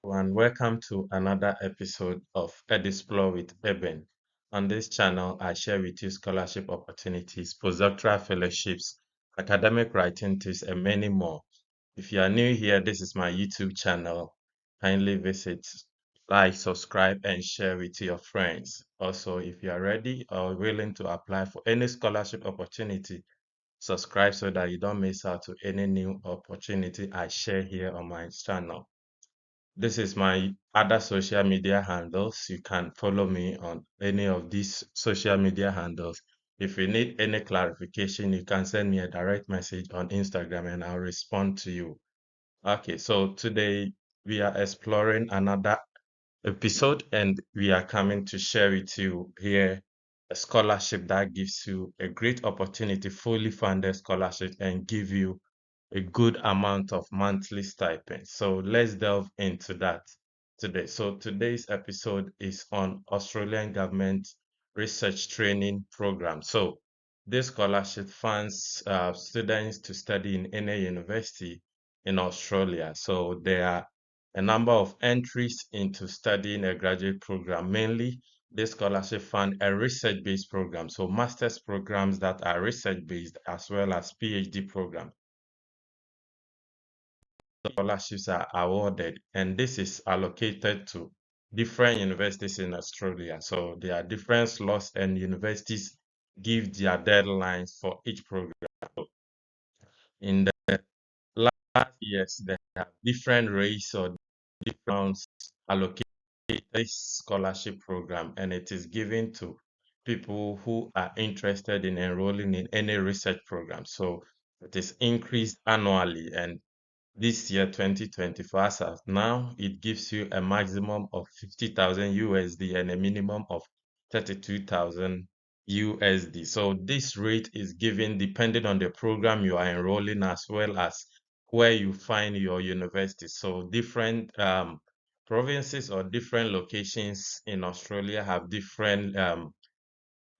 And welcome to another episode of Explore with Eben. On this channel, I share with you scholarship opportunities, postdoctoral fellowships, academic writing tips, and many more. If you are new here, this is my YouTube channel. Kindly visit, like, subscribe, and share with your friends. Also, if you are ready or willing to apply for any scholarship opportunity, subscribe so that you don't miss out to any new opportunity I share here on my channel. This is my other social media handles. You can follow me on any of these social media handles. If you need any clarification, you can send me a direct message on Instagram and I'll respond to you. Okay, so today we are exploring another episode and we are coming to share with you here a scholarship that gives you a great opportunity, fully funded scholarship, and give you a good amount of monthly stipend. So let's delve into that today. So today's episode is on Australian government research training program. So this scholarship funds students to study in any university in Australia. So there are a number of entries into studying a graduate program. Mainly, this scholarship fund a research-based program. So master's programs that are research-based as well as PhD programs scholarships are awarded, and this is allocated to different universities in Australia. So there are different slots, and universities give their deadlines for each program. So in the last years, there are different rates or different allocated this scholarship program, and it is given to people who are interested in enrolling in any research program. So it is increased annually, and this year 2024 as of now it gives you a maximum of 50,000 USD and a minimum of 32,000 USD. So this rate is given depending on the program you are enrolling as well as where you find your university. So different provinces or different locations in Australia have different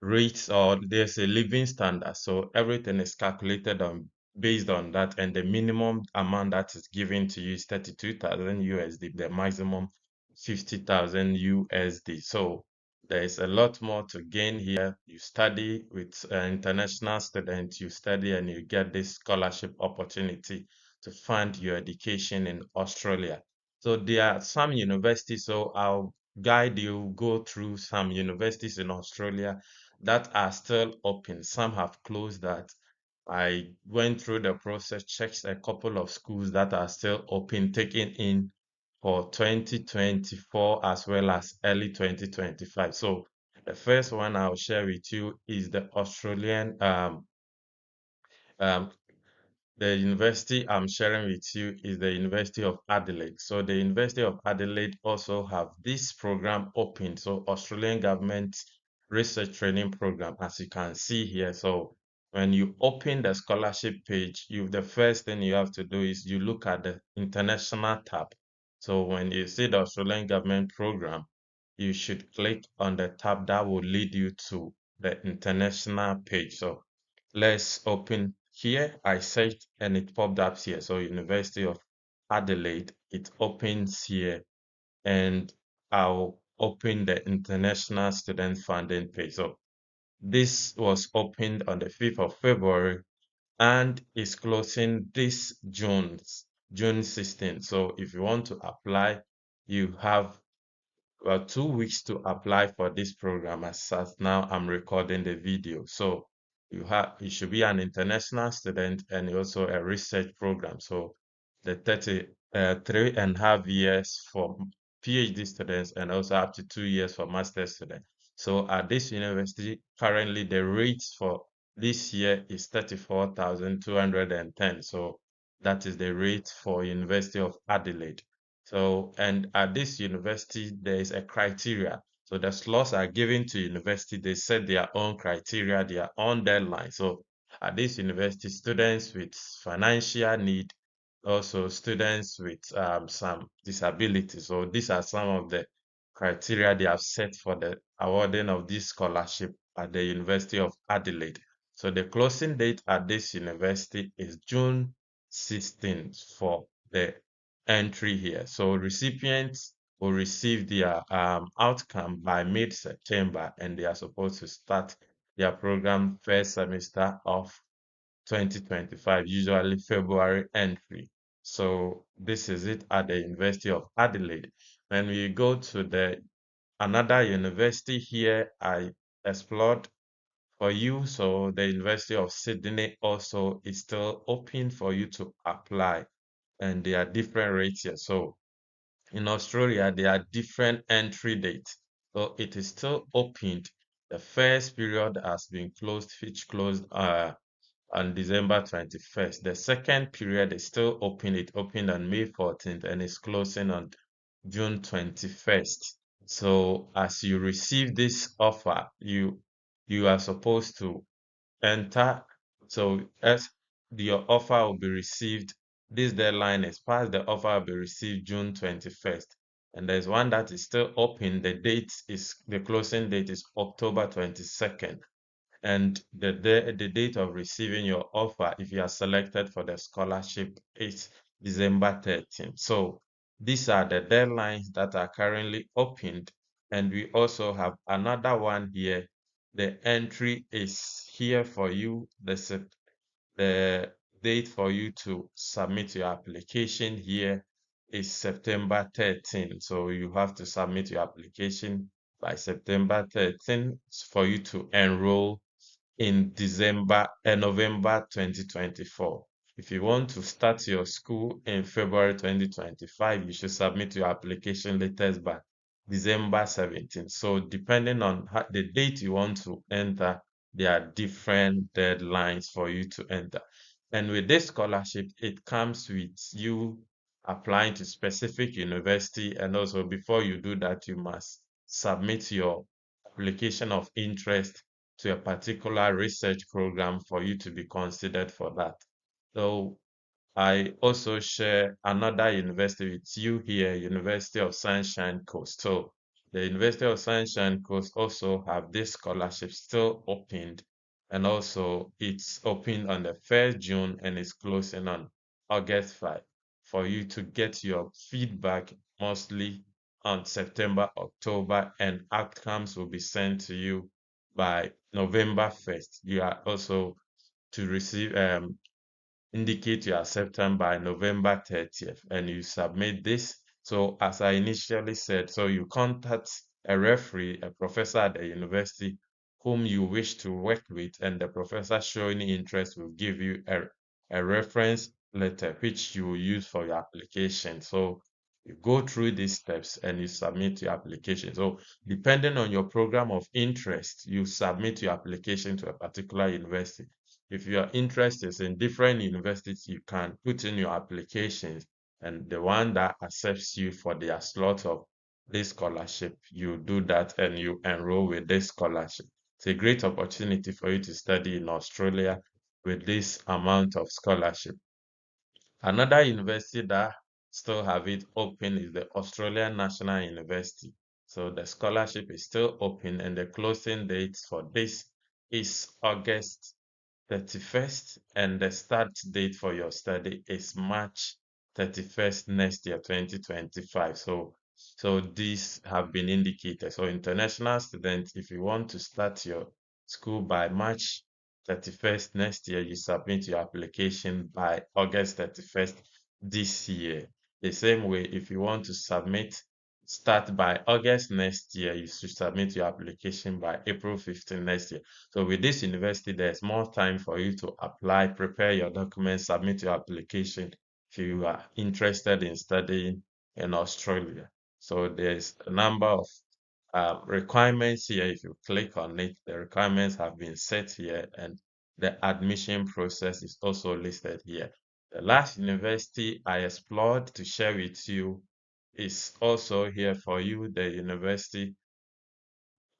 rates, or there's a living standard. So everything is calculated on based on that, and the minimum amount that is given to you is 32,000 USD, the maximum 50,000 USD. So there is a lot more to gain here. You study with international students, you study and you get this scholarship opportunity to fund your education in Australia. So there are some universities, so I'll guide you go through some universities in Australia that are still open. Some have closed that. I went through the process, checked a couple of schools that are still open, taking in for 2024 as well as early 2025. So the first one I'll share with you is the Australian um, the university I'm sharing with you is the University of Adelaide. So the University of Adelaide also have this program open. So Australian government research training program, as you can see here. So when you open the scholarship page, the first thing you have to do is you look at the international tab. So when you see the Australian government program, you should click on the tab that will lead you to the international page. So let's open here. I searched and it popped up here. So University of Adelaide, it opens here, and I'll open the International Student Funding page. So this was opened on the 5th of February and is closing this June 16th. So if you want to apply, you have 2 weeks to apply for this program. As now I'm recording the video. So you should be an international student and also a research program. So the 3.5 years for PhD students and also up to 2 years for master students. So at this university, currently the rates for this year is 34,210. So that is the rate for University of Adelaide. So, and at this university, there is a criteria. So the slots are given to university. They set their own criteria, their own deadline. So at this university, students with financial need, also students with some disabilities. So these are some of the criteria they have set for the awarding of this scholarship at the University of Adelaide. So the closing date at this university is June 16th for the entry here. So recipients will receive their outcome by mid-September, and they are supposed to start their program first semester of 2025, usually February entry. So this is it at the University of Adelaide. When we go to the another university here, I explored for you. So the University of Sydney also is still open for you to apply, and there are different rates here. So in Australia, there are different entry dates. So it is still opened. The first period has been closed, which closed on December 21st. The second period is still open. It opened on May 14th and is closing on June 21st. So as you receive this offer, you are supposed to enter. So as your offer will be received, this deadline is passed, the offer will be received June 21st. And there's one that is still open. The closing date is October 22nd. And the date of receiving your offer, if you are selected for the scholarship, is December 13th. So these are the deadlines that are currently opened. And we also have another one here. The entry is here for you. The date for you to submit your application here is September 13th. So you have to submit your application by September 13th for you to enroll in November 2024. If you want to start your school in February 2025, you should submit your application latest by December 17th. So depending on the date you want to enter, there are different deadlines for you to enter. And with this scholarship, it comes with you applying to specific university. And also before you do that, you must submit your application of interest to a particular research program for you to be considered for that. So I also share another university with you here, University of Sunshine Coast. So the University of Sunshine Coast also have this scholarship still opened, and also it's opened on the 1st June and it's closing on August 5 for you to get your feedback mostly on September, October, and outcomes will be sent to you by November 1st. You are also to receive indicate your acceptance by November 30th and you submit this. So as I initially said, so you contact a referee, a professor at the university whom you wish to work with, and the professor showing interest will give you a reference letter which you will use for your application. So you go through these steps and you submit your application. So depending on your program of interest, you submit your application to a particular university. If your interest is in different universities, you can put in your applications, and the one that accepts you for their slot of this scholarship, you do that and you enroll with this scholarship. It's a great opportunity for you to study in Australia with this amount of scholarship. Another university that still have it open is the Australian National University. So the scholarship is still open and the closing date for this is August 31st, and the start date for your study is March 31st next year, 2025. So these have been indicated. So international students, if you want to start your school by March 31st next year, you submit your application by August 31st this year. The same way, if you want to start by August next year, you should submit your application by April 15 next year. So with this university, there's more time for you to apply, prepare your documents, submit your application if you are interested in studying in Australia. So there's a number of requirements here. If you click on it, the requirements have been set here and the admission process is also listed here. The last university I explored to share with you is also here for you, the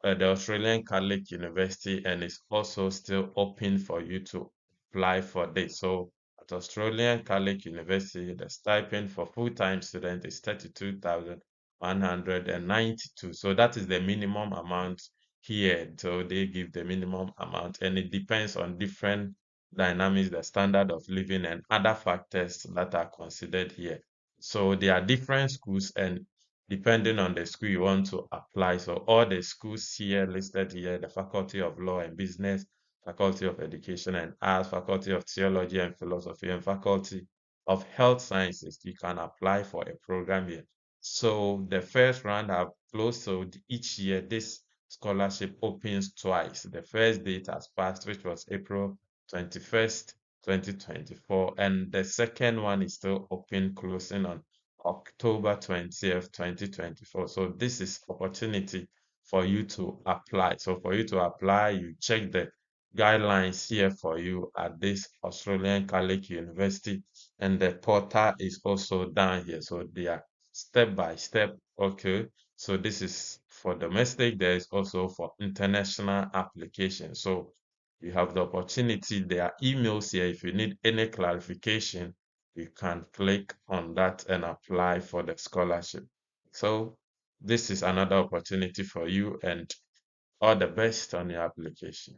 Australian Catholic University, and it's also still open for you to apply for this. So at Australian Catholic University, the stipend for full-time students is 32,192. So that is the minimum amount here. So they give the minimum amount, and it depends on different dynamics, the standard of living, and other factors that are considered here. So there are different schools, and depending on the school you want to apply. So all the schools here listed here, the Faculty of Law and Business, Faculty of Education and Arts, Faculty of Theology and Philosophy, and Faculty of Health Sciences, you can apply for a program here. So the first round have closed. So each year this scholarship opens twice. The first date has passed, which was April 21st, 2024, and the second one is still open, closing on October 20th, 2024. So this is opportunity for you to apply. So for you to apply, you check the guidelines here for you at this Australian Catholic University, and the portal is also down here. So they are step by step. Okay. So this is for domestic. There is also for international application. So you have the opportunity. There are emails here. If you need any clarification, you can click on that and apply for the scholarship. So this is another opportunity for you, and all the best on your application.